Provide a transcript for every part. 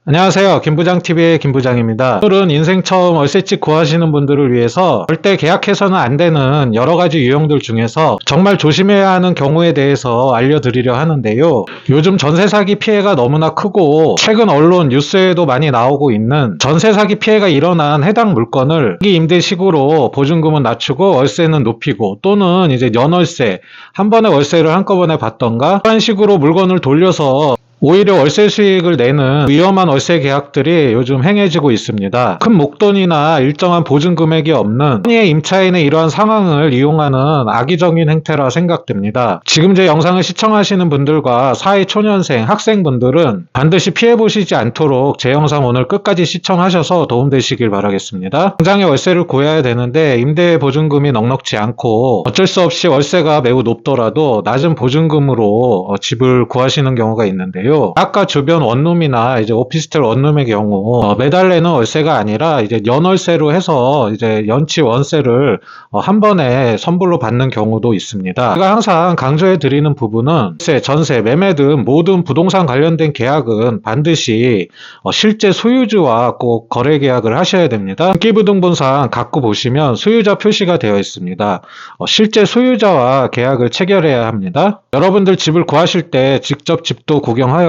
안녕하세요. 김부장TV의 김부장입니다. 오늘은 인생 처음 월세집 구하시는 분들을 위해서 절대 계약해서는 안 되는 여러 가지 유형들 중에서 정말 조심해야 하는 경우에 대해서 알려드리려 하는데요. 요즘 전세 사기 피해가 너무나 크고 최근 언론 뉴스에도 많이 나오고 있는 전세 사기 피해가 일어난 해당 물건을 사기 임대식으로 보증금은 낮추고 월세는 높이고 또는 이제 연월세, 한 번에 월세를 한꺼번에 받던가 이런 식으로 물건을 돌려서 오히려 월세 수익을 내는 위험한 월세 계약들이 요즘 행해지고 있습니다. 큰 목돈이나 일정한 보증 금액이 없는 흔히의 임차인의 이러한 상황을 이용하는 악의적인 행태라 생각됩니다. 지금 제 영상을 시청하시는 분들과 사회 초년생, 학생분들은 반드시 피해보시지 않도록 제 영상 오늘 끝까지 시청하셔서 도움되시길 바라겠습니다. 당장에 월세를 구해야 되는데 임대 보증금이 넉넉지 않고 어쩔 수 없이 월세가 매우 높더라도 낮은 보증금으로 집을 구하시는 경우가 있는데요. 아까 주변 원룸이나 이제 오피스텔 원룸의 경우 매달 내는 월세가 아니라 이제 연월세로 해서 이제 연치 원세를 한 번에 선불로 받는 경우도 있습니다. 제가 항상 강조해 드리는 부분은 월세, 전세, 매매 등 모든 부동산 관련된 계약은 반드시 실제 소유주와 꼭 거래 계약을 하셔야 됩니다. 등기부등본상 갖고 보시면 소유자 표시가 되어 있습니다. 실제 소유자와 계약을 체결해야 합니다. 여러분들 집을 구하실 때 직접 집도 구경하였고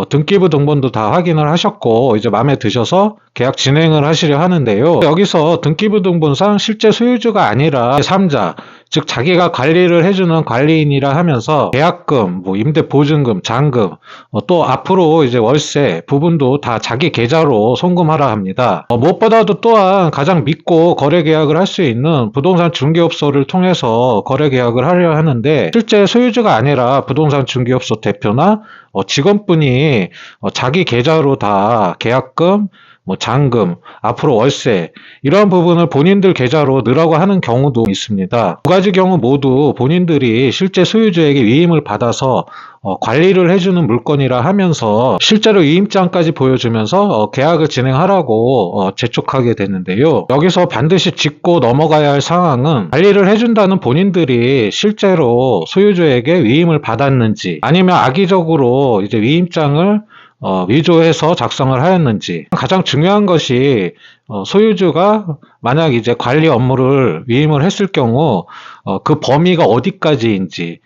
등기부 등본도 다 확인을 하셨고 이제 마음에 드셔서 계약 진행을 하시려 하는데요. 여기서 등기부 등본상 실제 소유주가 아니라 제3자, 즉 자기가 관리를 해주는 관리인이라 하면서 계약금, 임대 보증금, 잔금, 또 앞으로 이제 월세 부분도 다 자기 계좌로 송금하라 합니다. 무엇보다도 또한 가장 믿고 거래 계약을 할 수 있는 부동산 중개업소를 통해서 거래 계약을 하려 하는데 실제 소유주가 아니라 부동산 중개업소 대표나 직원분이 자기 계좌로 다 계약금, 잔금, 앞으로 월세 이러한 부분을 본인들 계좌로 넣으라고 하는 경우도 있습니다. 두 가지 경우 모두 본인들이 실제 소유주에게 위임을 받아서 관리를 해주는 물건이라 하면서 실제로 위임장까지 보여주면서 계약을 진행하라고 재촉하게 되는데요. 여기서 반드시 짚고 넘어가야 할 상황은 관리를 해준다는 본인들이 실제로 소유주에게 위임을 받았는지 아니면 악의적으로 이제 위임장을 위조해서 작성을 하였는지 가장 중요한 것이 소유주가 만약 이제 관리 업무를 위임을 했을 경우 그 범위가 어디까지인지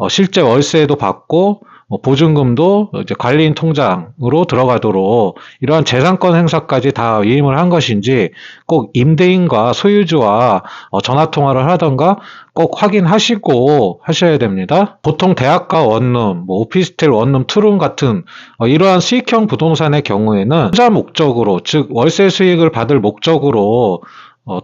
실제 월세도 받고 보증금도 이제 관리인 통장으로 들어가도록 이러한 재산권 행사까지 다 위임을 한 것인지 꼭 임대인과 소유주와 전화 통화를 하던가 꼭 확인하시고 하셔야 됩니다. 보통 대학가 원룸, 오피스텔 원룸, 투룸 같은 이러한 수익형 부동산의 경우에는 투자 목적으로, 즉 월세 수익을 받을 목적으로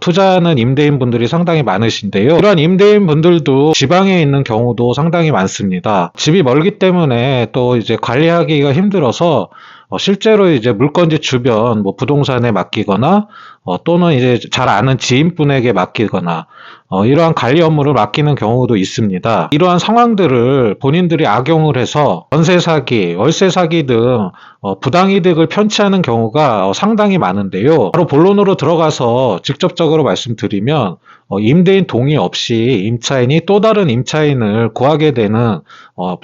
투자하는 임대인분들이 상당히 많으신데요. 이러한 임대인분들도 지방에 있는 경우도 상당히 많습니다. 집이 멀기 때문에 또 이제 관리하기가 힘들어서 실제로 이제 물건지 주변 부동산에 맡기거나 또는 이제 잘 아는 지인분에게 맡기거나 이러한 관리 업무를 맡기는 경우도 있습니다. 이러한 상황들을 본인들이 악용을 해서 전세 사기, 월세 사기 등 부당이득을 편취하는 경우가 상당히 많은데요. 바로 본론으로 들어가서 직접적으로 말씀드리면 임대인 동의 없이 임차인이 또 다른 임차인을 구하게 되는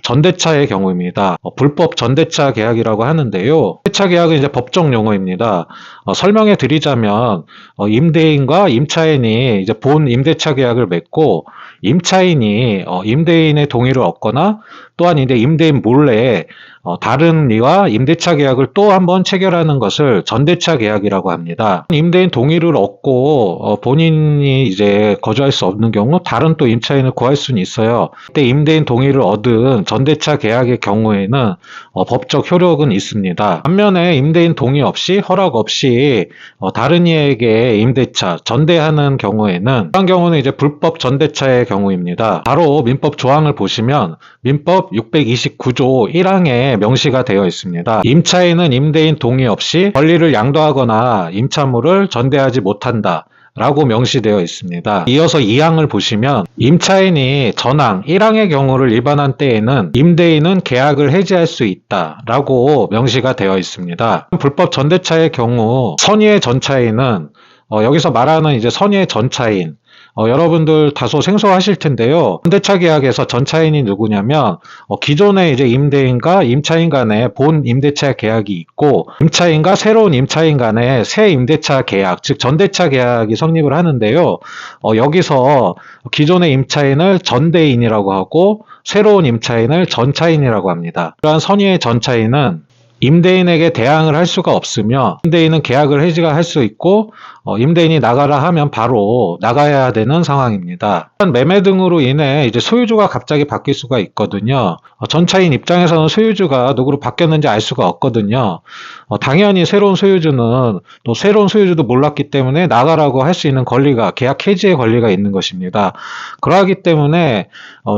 전대차의 경우입니다. 불법 전대차 계약이라고 하는데요. 전대차 계약은 이제 법적 용어입니다. 설명해 드리자면 임대인과 임차인이 이제 본 임대차 계약을 맺고 임차인이 임대인의 동의를 얻거나 또한 이제 임대인 몰래 다른 이와 임대차 계약을 또 한 번 체결하는 것을 전대차 계약이라고 합니다. 임대인 동의를 얻고 본인이 이제 거주할 수 없는 경우 다른 또 임차인을 구할 수는 있어요. 그때 임대인 동의를 얻은 전대차 계약의 경우에는 법적 효력은 있습니다. 반면에 임대인 동의 없이 허락 없이 다른 이에게 임대차 전대하는 경우에는 그런 경우는 이제 불법 전대차의 경우입니다. 바로 민법 조항을 보시면 민법 629조 1항에 명시가 되어 있습니다. 임차인은 임대인 동의 없이 권리를 양도하거나 임차물을 전대하지 못한다 라고 명시되어 있습니다. 이어서 2항을 보시면 임차인이 전항 1항의 경우를 위반한 때에는 임대인은 계약을 해지할 수 있다 라고 명시가 되어 있습니다. 불법 전대차의 경우 선의의 전차인은 여기서 말하는 이제 선의의 전차인 여러분들 다소 생소하실 텐데요. 전대차 계약에서 전차인이 누구냐면 기존의 이제 임대인과 임차인 간의 본 임대차 계약이 있고 임차인과 새로운 임차인 간의 새 임대차 계약, 즉 전대차 계약이 성립을 하는데요. 여기서 기존의 임차인을 전대인이라고 하고 새로운 임차인을 전차인이라고 합니다. 이러한 선의의 전차인은 임대인에게 대항을 할 수가 없으며 임대인은 계약을 해지할 수 있고 임대인이 나가라 하면 바로 나가야 되는 상황입니다. 매매 등으로 인해 이제 소유주가 갑자기 바뀔 수가 있거든요. 전차인 입장에서는 소유주가 누구로 바뀌었는지 알 수가 없거든요. 당연히 새로운 소유주는 또 새로운 소유주도 몰랐기 때문에 나가라고 할 수 있는 권리가 계약 해지의 권리가 있는 것입니다. 그러하기 때문에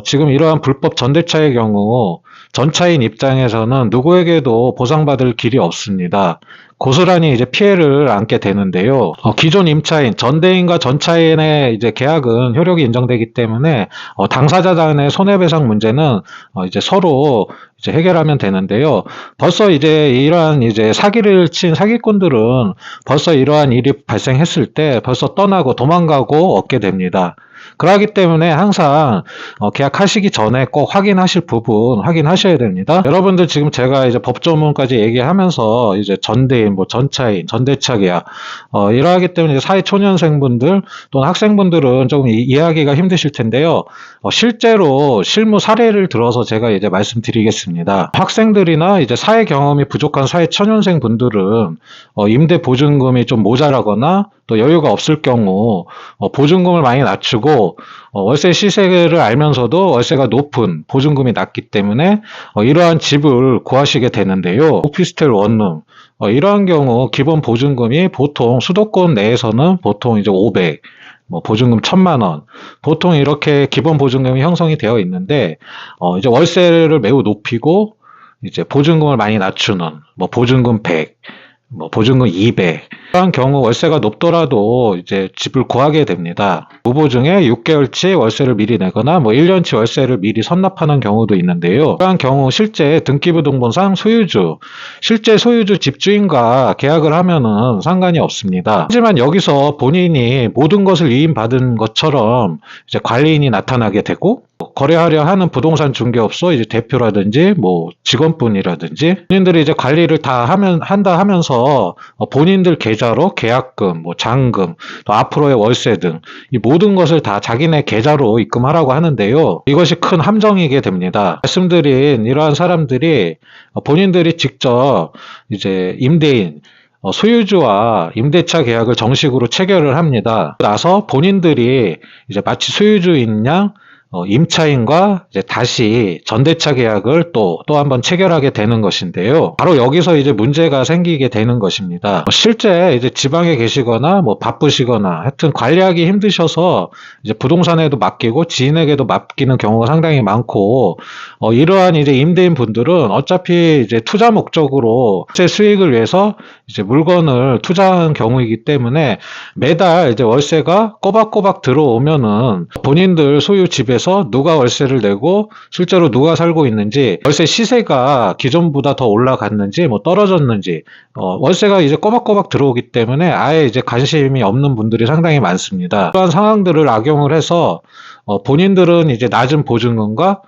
지금 이러한 불법 전대차의 경우 전차인 입장에서는 누구에게도 보상받을 길이 없습니다. 고스란히 이제 피해를 안게 되는데요. 기존 임차인, 전대인과 전차인의 이제 계약은 효력이 인정되기 때문에 당사자 간의 손해배상 문제는 이제 서로 이제 해결하면 되는데요. 벌써 이제 이러한 이제 사기를 친 사기꾼들은 벌써 이러한 일이 발생했을 때 벌써 떠나고 도망가고 얻게 됩니다. 그러기 때문에 항상 계약하시기 전에 꼭 확인하실 부분 확인하셔야 됩니다. 여러분들 지금 제가 이제 법조문까지 얘기하면서 이제 전대인, 뭐 전차인, 전대차 계약 이러하기 때문에 사회초년생분들 또는 학생분들은 조금 이해하기가 힘드실 텐데요. 실제로 실무 사례를 들어서 제가 이제 말씀드리겠습니다. 학생들이나 이제 사회 경험이 부족한 사회초년생 분들은 임대 보증금이 좀 모자라거나 또 여유가 없을 경우 보증금을 많이 낮추고 월세 시세를 알면서도 월세가 높은 보증금이 낮기 때문에 이러한 집을 구하시게 되는데요. 오피스텔 원룸 이러한 경우 기본 보증금이 보통 수도권 내에서는 보통 이제 500, 보증금 1,000만 원 보통 이렇게 기본 보증금이 형성이 되어 있는데 이제 월세를 매우 높이고 이제 보증금을 많이 낮추는 보증금 100, 보증금 200 이러한 경우 월세가 높더라도 이제 집을 구하게 됩니다. 무보증에 6개월치 월세를 미리 내거나 1년치 월세를 미리 선납하는 경우도 있는데요. 이러한 경우 실제 등기부등본상 실제 소유주 집주인과 계약을 하면은 상관이 없습니다. 하지만 여기서 본인이 모든 것을 위임받은 것처럼 이제 관리인이 나타나게 되고 거래하려 하는 부동산 중개업소 이제 대표라든지 직원분이라든지 본인들이 이제 관리를 다 한다 하면서 본인들 계좌로 계약금, 잔금, 또 앞으로의 월세 등 이 모든 것을 다 자기네 계좌로 입금하라고 하는데요. 이것이 큰 함정이게 됩니다. 말씀드린 이러한 사람들이 본인들이 직접 이제 임대인 소유주와 임대차 계약을 정식으로 체결을 합니다. 나서 본인들이 이제 마치 소유주인 양 임차인과 이제 다시 전대차 계약을 또 한 번 체결하게 되는 것인데요. 바로 여기서 이제 문제가 생기게 되는 것입니다. 실제 이제 지방에 계시거나 바쁘시거나 하여튼 관리하기 힘드셔서 이제 부동산에도 맡기고 지인에게도 맡기는 경우가 상당히 많고 이러한 이제 임대인 분들은 어차피 이제 투자 목적으로 제 수익을 위해서 이제 물건을 투자한 경우이기 때문에 매달 이제 월세가 꼬박꼬박 들어오면은 본인들 소유 집에서 누가 월세를 내고 실제로 누가 살고 있는지 월세 시세가 기존보다 더 올라갔는지 떨어졌는지 월세가 이제 꼬박꼬박 들어오기 때문에 아예 이제 관심이 없는 분들이 상당히 많습니다. 그러한 상황들을 악용을 해서 본인들은 이제 낮은 보증금과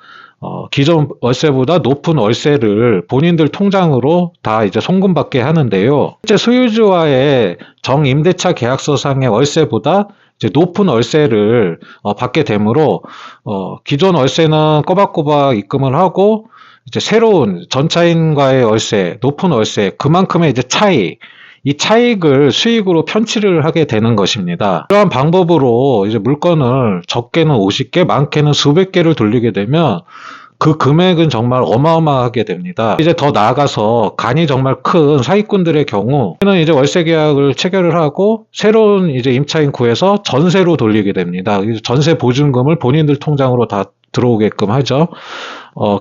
기존 월세보다 높은 월세를 본인들 통장으로 다 이제 송금받게 하는데요. 실제 소유주와의 정임대차 계약서상의 월세보다 이제 높은 월세를 받게 되므로 기존 월세는 꼬박꼬박 입금을 하고 이제 새로운 전차인과의 월세, 높은 월세 그만큼의 이제 이 차익을 수익으로 편취를 하게 되는 것입니다. 이러한 방법으로 이제 물건을 적게는 50개, 많게는 수백 개를 돌리게 되면 그 금액은 정말 어마어마하게 됩니다. 이제 더 나아가서 간이 정말 큰 사기꾼들의 경우는 이제 월세 계약을 체결을 하고 새로운 이제 임차인 구해서 전세로 돌리게 됩니다. 전세 보증금을 본인들 통장으로 다 들어오게끔 하죠.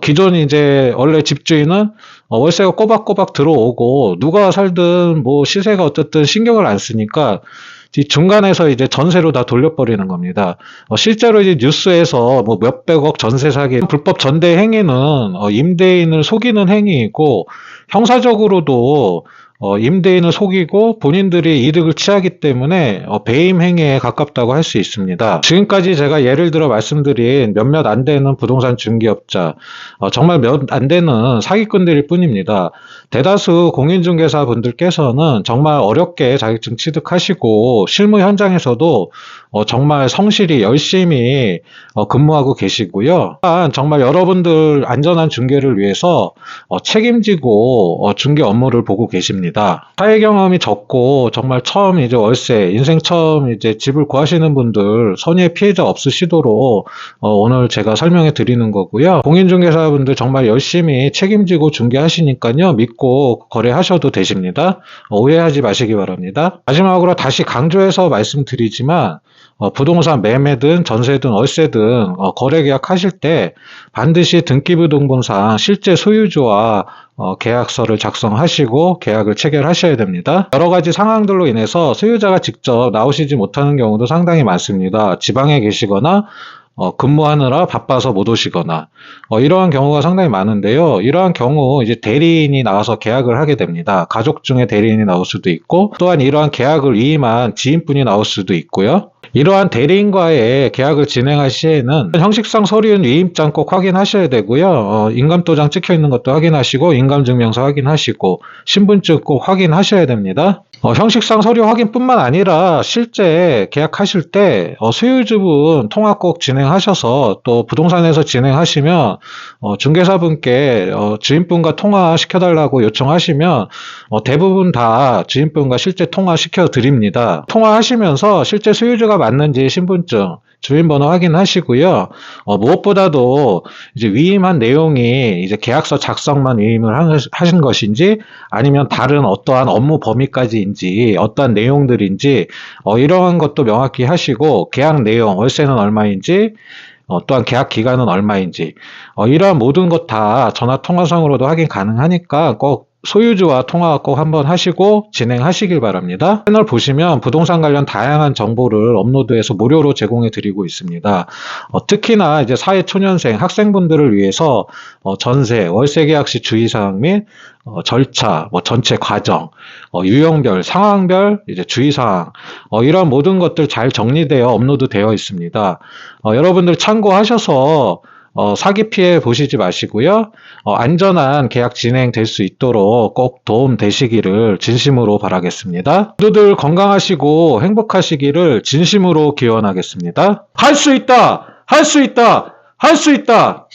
기존 이제 원래 집주인은 월세가 꼬박꼬박 들어오고 누가 살든 시세가 어쨌든 신경을 안 쓰니까 이 중간에서 이제 전세로 다 돌려버리는 겁니다. 실제로 이제 뉴스에서 몇백억 전세 사기, 불법 전대 행위는 임대인을 속이는 행위이고 형사적으로도 임대인을 속이고 본인들이 이득을 취하기 때문에 배임 행위에 가깝다고 할 수 있습니다. 지금까지 제가 예를 들어 말씀드린 몇몇 안 되는 부동산 중개업자, 정말 몇 안 되는 사기꾼들일 뿐입니다. 대다수 공인중개사 분들께서는 정말 어렵게 자격증 취득하시고 실무 현장에서도 정말 성실히 열심히 근무하고 계시고요. 또한 정말 여러분들 안전한 중개를 위해서 책임지고 중개 업무를 보고 계십니다. 사회 경험이 적고 정말 처음 이제 월세, 인생 처음 이제 집을 구하시는 분들 손해 피해자 없으시도록 오늘 제가 설명해 드리는 거고요. 공인중개사분들 정말 열심히 책임지고 중개하시니까요. 믿고 거래하셔도 되십니다. 오해하지 마시기 바랍니다. 마지막으로 다시 강조해서 말씀드리지만 부동산 매매든 전세든 월세든 거래 계약하실 때 반드시 등기부등본상 실제 소유주와 계약서를 작성하시고 계약을 체결하셔야 됩니다. 여러 가지 상황들로 인해서 소유자가 직접 나오시지 못하는 경우도 상당히 많습니다. 지방에 계시거나 근무하느라 바빠서 못 오시거나 이러한 경우가 상당히 많은데요. 이러한 경우 이제 대리인이 나와서 계약을 하게 됩니다. 가족 중에 대리인이 나올 수도 있고 또한 이러한 계약을 위임한 지인분이 나올 수도 있고요. 이러한 대리인과의 계약을 진행할 시에는 형식상 서류는 위임장 꼭 확인하셔야 되고요. 인감도장 찍혀 있는 것도 확인하시고 인감증명서 확인하시고 신분증 꼭 확인하셔야 됩니다. 형식상 서류 확인뿐만 아니라 실제 계약하실 때 소유주분 통화 꼭 진행하셔서 또 부동산에서 진행하시면 중개사분께 주인분과 통화시켜달라고 요청하시면 대부분 다 주인분과 실제 통화시켜 드립니다. 통화하시면서 실제 소유주가 맞는지 신분증, 주민번호 확인하시고요. 무엇보다도 이제 위임한 내용이 이제 계약서 작성만 위임을 하신 것인지 아니면 다른 어떠한 업무 범위까지인지 어떠한 내용들인지 이러한 것도 명확히 하시고 계약 내용, 월세는 얼마인지 또한 계약 기간은 얼마인지 이러한 모든 것 다 전화 통화상으로도 확인 가능하니까 꼭 소유주와 통화 꼭 한번 하시고 진행하시길 바랍니다. 채널 보시면 부동산 관련 다양한 정보를 업로드해서 무료로 제공해 드리고 있습니다. 특히나 이제 사회초년생 학생분들을 위해서 전세, 월세 계약 시 주의사항 및 절차, 전체 과정, 유형별, 상황별 이제 주의사항 이런 모든 것들 잘 정리되어 업로드되어 있습니다. 여러분들 참고하셔서 사기 피해 보시지 마시고요. 안전한 계약 진행될 수 있도록 꼭 도움 되시기를 진심으로 바라겠습니다. 모두들 건강하시고 행복하시기를 진심으로 기원하겠습니다. 할 수 있다! 할 수 있다! 할 수 있다!